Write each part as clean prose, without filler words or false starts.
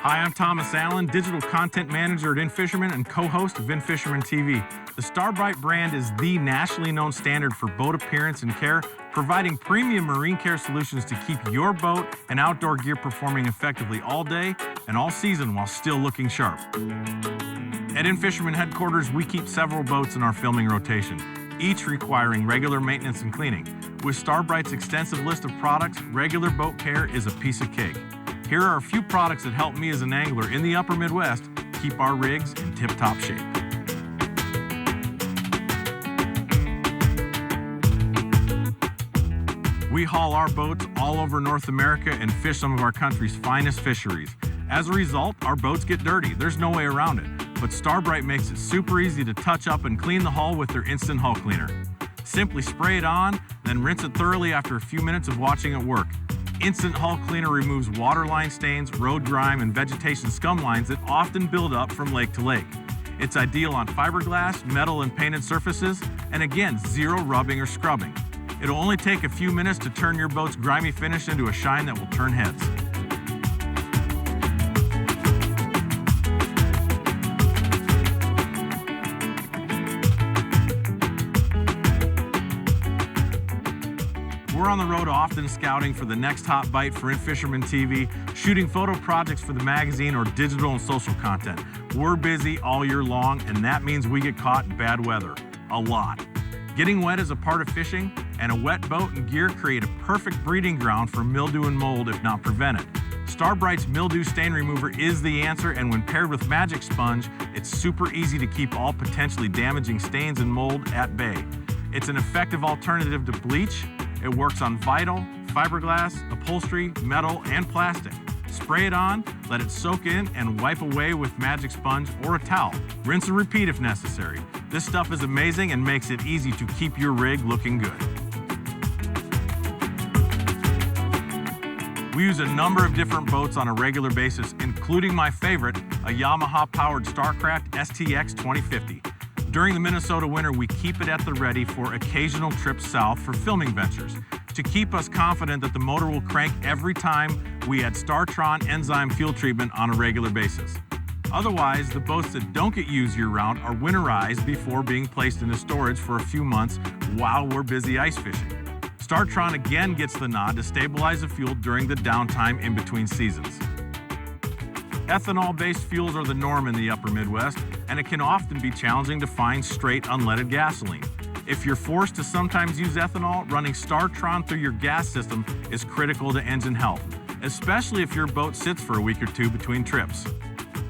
Hi, I'm Thomas Allen, Digital Content Manager at In-Fisherman and co-host of In-Fisherman TV. The Starbright brand is the nationally known standard for boat appearance and care, providing premium marine care solutions to keep your boat and outdoor gear performing effectively all day and all season while still looking sharp. At In-Fisherman headquarters, we keep several boats in our filming rotation, each requiring regular maintenance and cleaning. With Starbright's extensive list of products, regular boat care is a piece of cake. Here are a few products that help me as an angler in the upper Midwest keep our rigs in tip-top shape. We haul our boats all over North America and fish some of our country's finest fisheries. As a result, our boats get dirty. There's no way around it. But Starbright makes it super easy to touch up and clean the hull with their instant hull cleaner. Simply spray it on, then rinse it thoroughly after a few minutes of watching it work. Instant Hull Cleaner removes waterline stains, road grime, and vegetation scum lines that often build up from lake to lake. It's ideal on fiberglass, metal, and painted surfaces, and again, zero rubbing or scrubbing. It'll only take a few minutes to turn your boat's grimy finish into a shine that will turn heads. We're on the road often scouting for the next hot bite for In-Fisherman TV, shooting photo projects for the magazine or digital and social content. We're busy all year long, and that means we get caught in bad weather. A lot. Getting wet is a part of fishing, and a wet boat and gear create a perfect breeding ground for mildew and mold if not prevented. Starbright's mildew stain remover is the answer, and when paired with Magic Sponge, it's super easy to keep all potentially damaging stains and mold at bay. It's an effective alternative to bleach. It works on vinyl, fiberglass, upholstery, metal, and plastic. Spray it on, let it soak in, and wipe away with Magic Sponge or a towel. Rinse and repeat if necessary. This stuff is amazing and makes it easy to keep your rig looking good. We use a number of different boats on a regular basis, including my favorite, a Yamaha-powered Starcraft STX 2050. During the Minnesota winter, we keep it at the ready for occasional trips south for filming ventures. To keep us confident that the motor will crank every time, we add StarTron enzyme fuel treatment on a regular basis. Otherwise, the boats that don't get used year-round are winterized before being placed into storage for a few months while we're busy ice fishing. StarTron again gets the nod to stabilize the fuel during the downtime in between seasons. Ethanol-based fuels are the norm in the upper Midwest, and it can often be challenging to find straight unleaded gasoline. If you're forced to sometimes use ethanol, running StarTron through your gas system is critical to engine health, especially if your boat sits for a week or two between trips.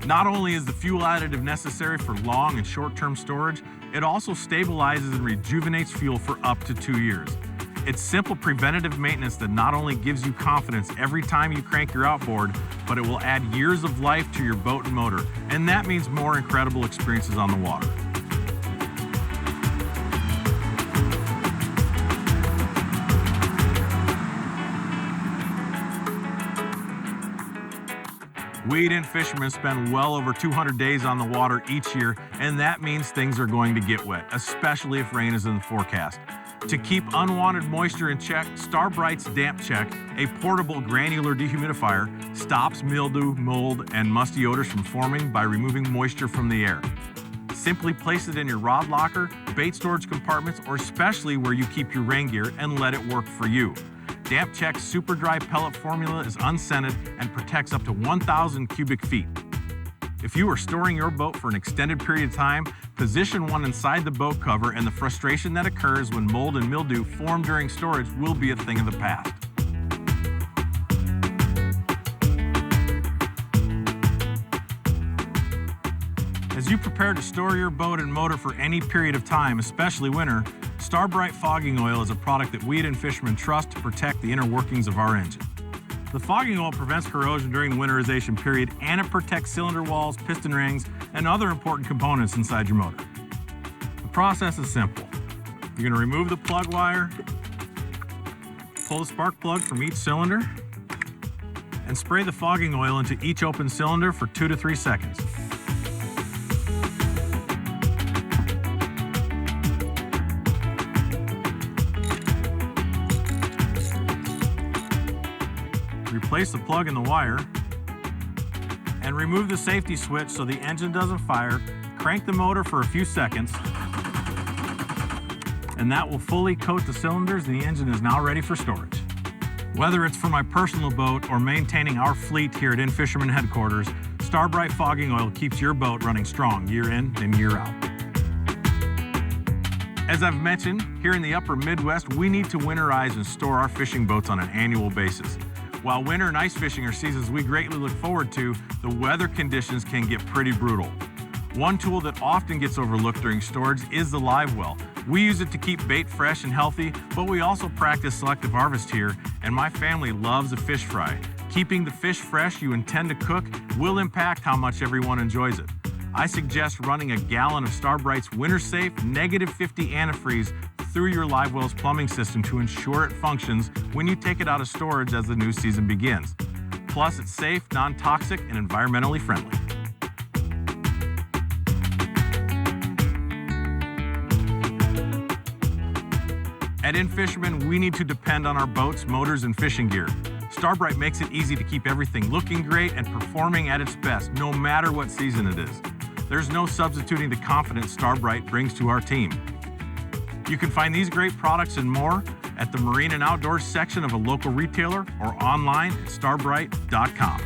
Not only is the fuel additive necessary for long and short-term storage, it also stabilizes and rejuvenates fuel for up to 2 years. It's simple preventative maintenance that not only gives you confidence every time you crank your outboard, but it will add years of life to your boat and motor, and that means more incredible experiences on the water. We at In-Fisherman spend well over 200 days on the water each year, and that means things are going to get wet, especially if rain is in the forecast. To keep unwanted moisture in check, Starbright's Damp Check, a portable granular dehumidifier, stops mildew, mold, and musty odors from forming by removing moisture from the air. Simply place it in your rod locker, bait storage compartments, or especially where you keep your rain gear and let it work for you. Damp Check's super dry pellet formula is unscented and protects up to 1,000 cubic feet. If you are storing your boat for an extended period of time, position one inside the boat cover, and the frustration that occurs when mold and mildew form during storage will be a thing of the past. As you prepare to store your boat and motor for any period of time, especially winter, Starbright Fogging Oil is a product that we at In-Fisherman trust to protect the inner workings of our engine. The fogging oil prevents corrosion during the winterization period, and it protects cylinder walls, piston rings, and other important components inside your motor. The process is simple. You're going to remove the plug wire, pull the spark plug from each cylinder, and spray the fogging oil into each open cylinder for 2 to 3 seconds. replace the plug in the wire, and remove the safety switch so the engine doesn't fire. Crank the motor for a few seconds, and that will fully coat the cylinders, and the engine is now ready for storage. Whether it's for my personal boat or maintaining our fleet here at In-Fisherman headquarters, Starbright Fogging Oil keeps your boat running strong year in and year out. As I've mentioned, here in the upper Midwest, we need to winterize and store our fishing boats on an annual basis. While winter and ice fishing are seasons we greatly look forward to, the weather conditions can get pretty brutal. One tool that often gets overlooked during storage is the live well. We use it to keep bait fresh and healthy, but we also practice selective harvest here, and my family loves a fish fry. Keeping the fish fresh you intend to cook will impact how much everyone enjoys it. I suggest running a gallon of Starbright's winter-safe -50 antifreeze through your live well's plumbing system to ensure it functions when you take it out of storage as the new season begins. Plus, it's safe, non-toxic, and environmentally friendly. At In-Fisherman, we need to depend on our boats, motors, and fishing gear. Starbright makes it easy to keep everything looking great and performing at its best, no matter what season it is. There's no substituting the confidence Starbright brings to our team. You can find these great products and more at the Marine and Outdoors section of a local retailer or online at starbright.com.